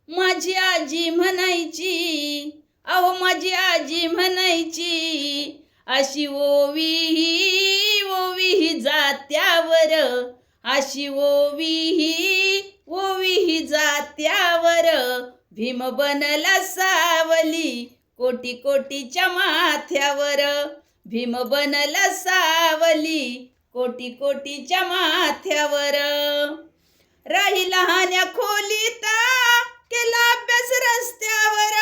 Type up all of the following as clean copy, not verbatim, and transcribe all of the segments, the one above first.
माझी आजी म्हणायची, अहो माझी आजी म्हणायची, अशी ओवी ओवी जात्यावर, अशी ओवी जात्यावर, भीम बनला सावली कोटी कोटीच्या माथ्यावर, भीम बनला सावली कोटी कोटीच्या माथ्यावर. राही लहान्या खोलीत केला अभ्यास रस्त्यावर,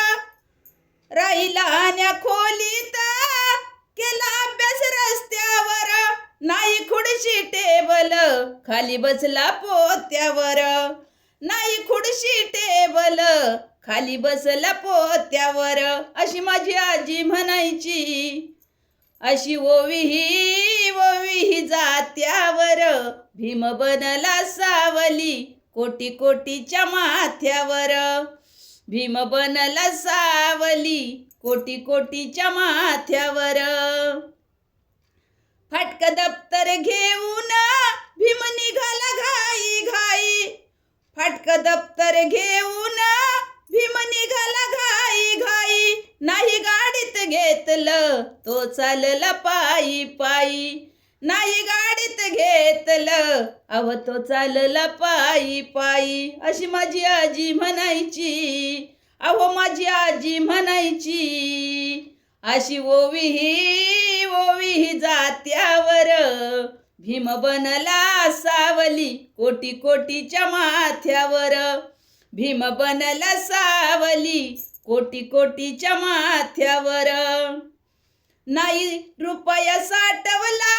राही लहान्या खोलीत केला अभ्यास रस्त्यावर, नाही खुर्ची टेबल खाली बसला पोत्यावर, नाही खुर्ची टेबल खाली बसला पोत्यावर. अशी माझी आजी म्हणायची, अशी ओवी जात्यावर, भीम बनला सावली कोटी कोटीच्या माथ्यावर, भीम बनला सावली कोटी कोटीच्या माथ्यावर. फाटक दप्तर घेऊन भीम निघाला घाई घाई, फाटक दप्तर घेऊन भीम निघाला घाई घाई, नाही गाडीत घेतलं तो चालला पायी पायी, नाही गाडीत घेतलं अव तो चालला पायी पायी. अशी माझी आजी म्हणायची, अहो माझी आजी म्हणायची, अशी ओवी जात्यावर, भीम बनला सावली कोटी कोटीच्या माथ्यावर, भीम बनला सावली कोटी कोटीच्या माथ्यावर. नाही रुपया साठवला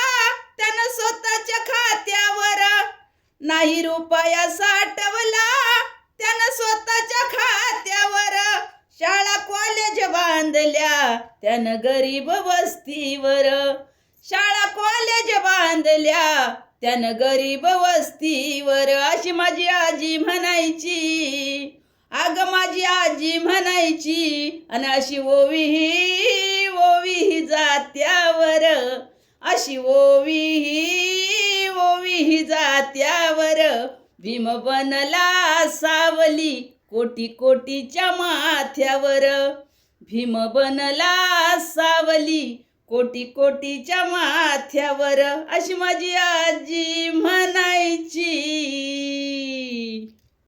त्यानं स्वतःच्या खात्यावर, नाही रुपया साठवला त्यानं स्वतःच्या खात्यावर, शाळा कॉलेज बांधल्या त्यानं गरीब वस्तीवर, शाळा कॉलेज बांधल्या त्यानं गरीब वस्तीवर. अशी माझी आजी म्हणायची, अग माझी आजी म्हणायची, आणि अशी ओवी जात्यावर, अशी ओवी जात्यावर, भीम बनला सावली कोटी कोटीच्या माथ्यावर, भीम बनला सावली कोटी कोटीच्या माथ्यावर. अशी माझी आजी म्हणायची.